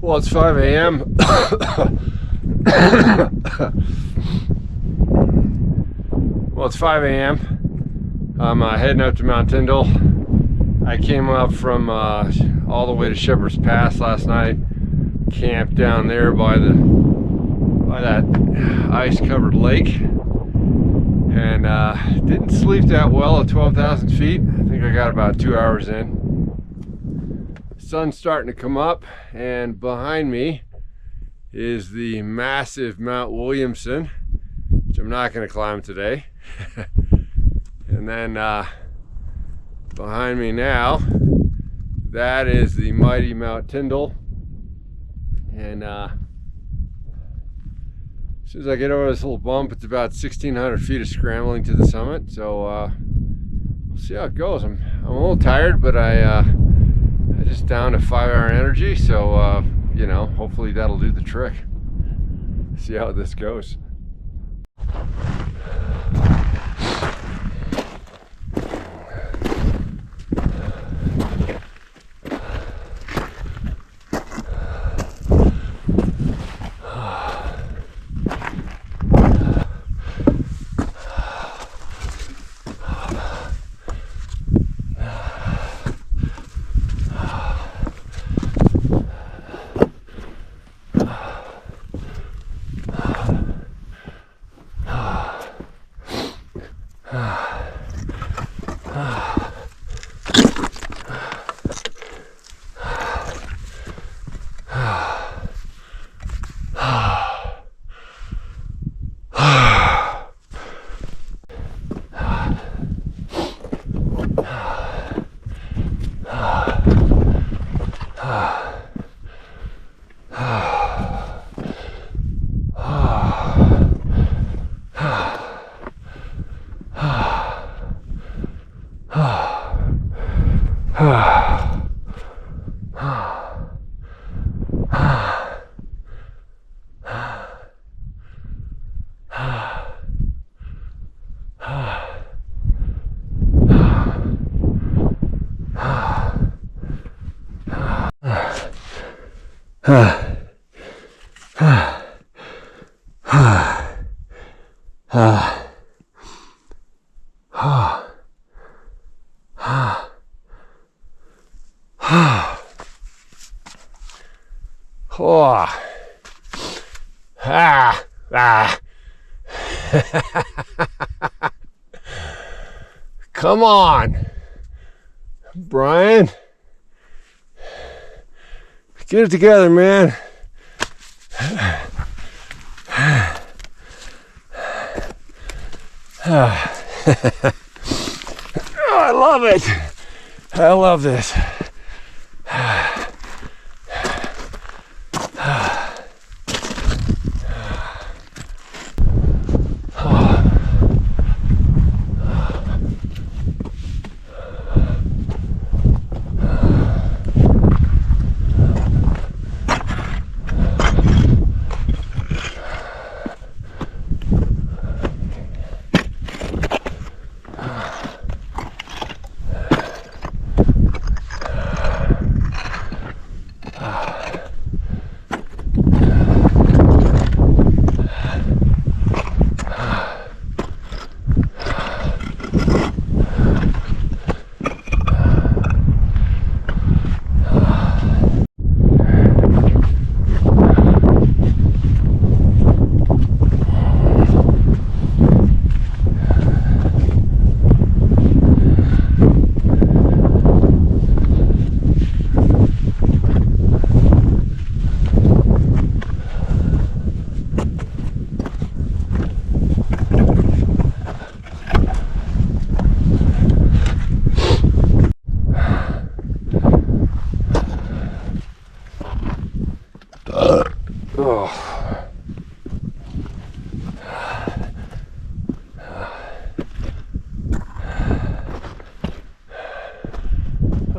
Well, it's 5 a.m. Well, it's 5 a.m. I'm heading up to Mount Tyndall. I came up from all the way to Shepherd's Pass last night. Camped down there by that ice-covered lake, and didn't sleep that well at 12,000 feet. I think I got about 2 hours in. Sun's starting to come up, and behind me is the massive Mount Williamson, which I'm not going to climb today. And then behind me now, that is the mighty Mount Tyndall. And as soon as I get over this little bump, it's about 1,600 feet of scrambling to the summit. So we'll see how it goes. I'm a little tired, but I just down to 5-hour energy, so you know, hopefully that'll do the trick. See how this goes. Come on, Brian. Get it together, man. Oh, I love it. I love this.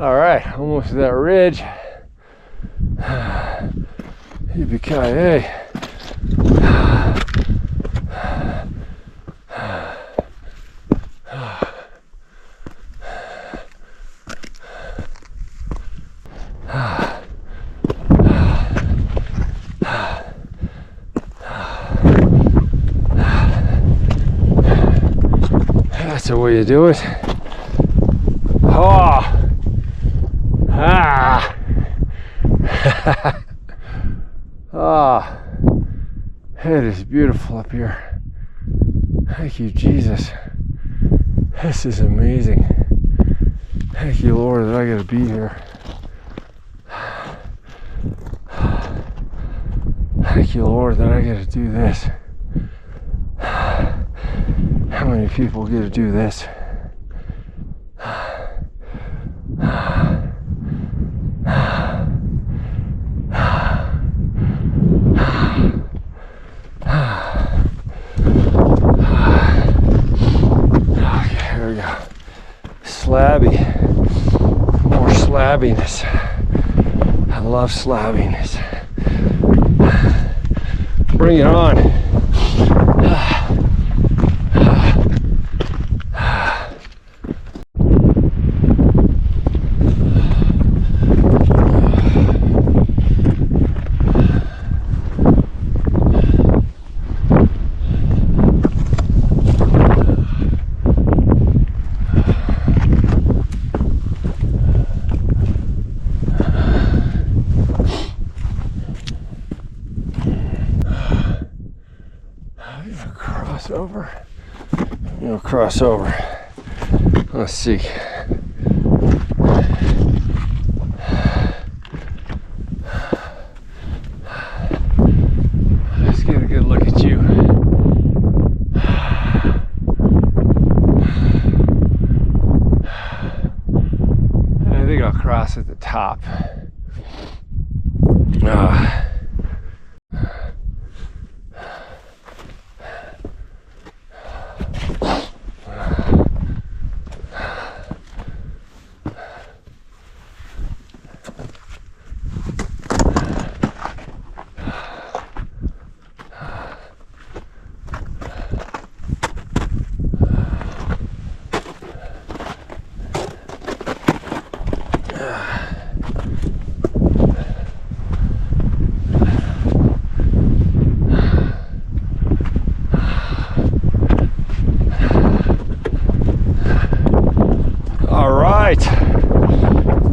All right, almost to that ridge. Yippee-ki-yay. That's the way you do it. Oh! Ah! Ah! It is beautiful up here. Thank you, Jesus. This is amazing. Thank you, Lord, that I get to be here. Thank you, Lord, that I get to do this. How many people get to do this? Okay, here we go. Slabby. More slabbiness. I love slabbiness. Bring it on. Over. Cross over. Let's see. Let's get a good look at you. I think I'll cross at the top.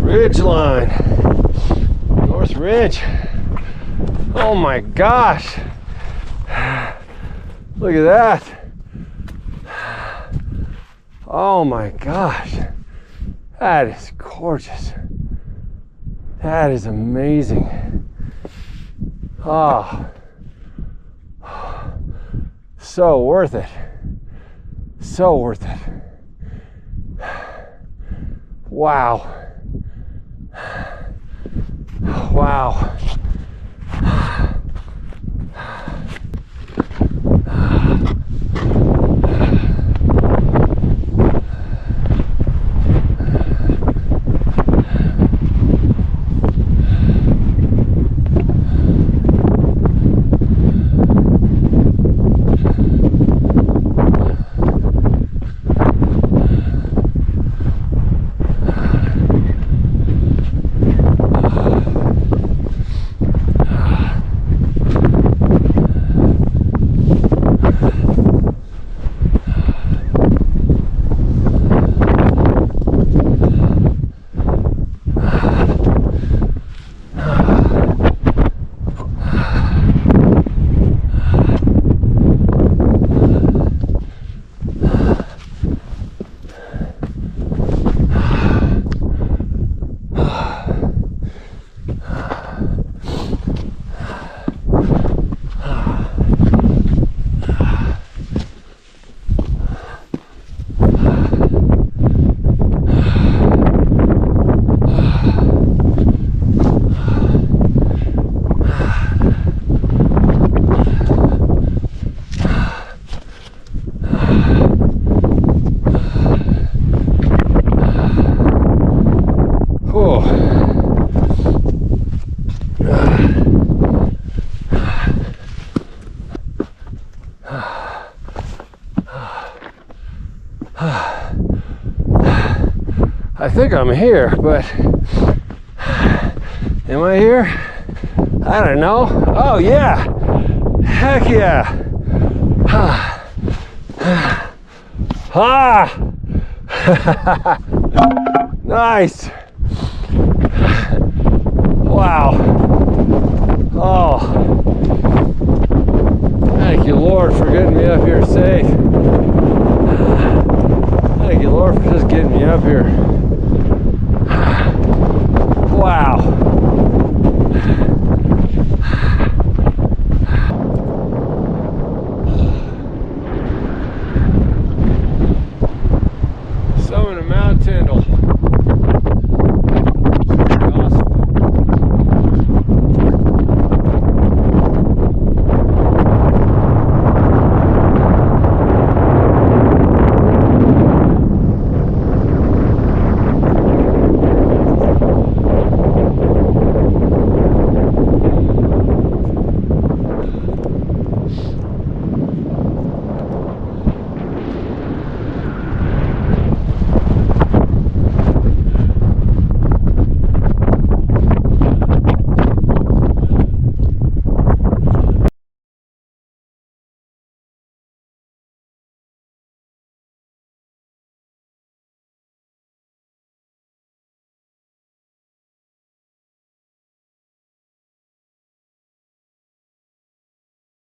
Ridge line, North Ridge. Oh my gosh, look at that. Oh my gosh, that is gorgeous. That is amazing. Oh, so worth it. So worth it. Wow. Wow. I think I'm here, but am I here? I don't know. Oh yeah, heck yeah. Ah! Nice.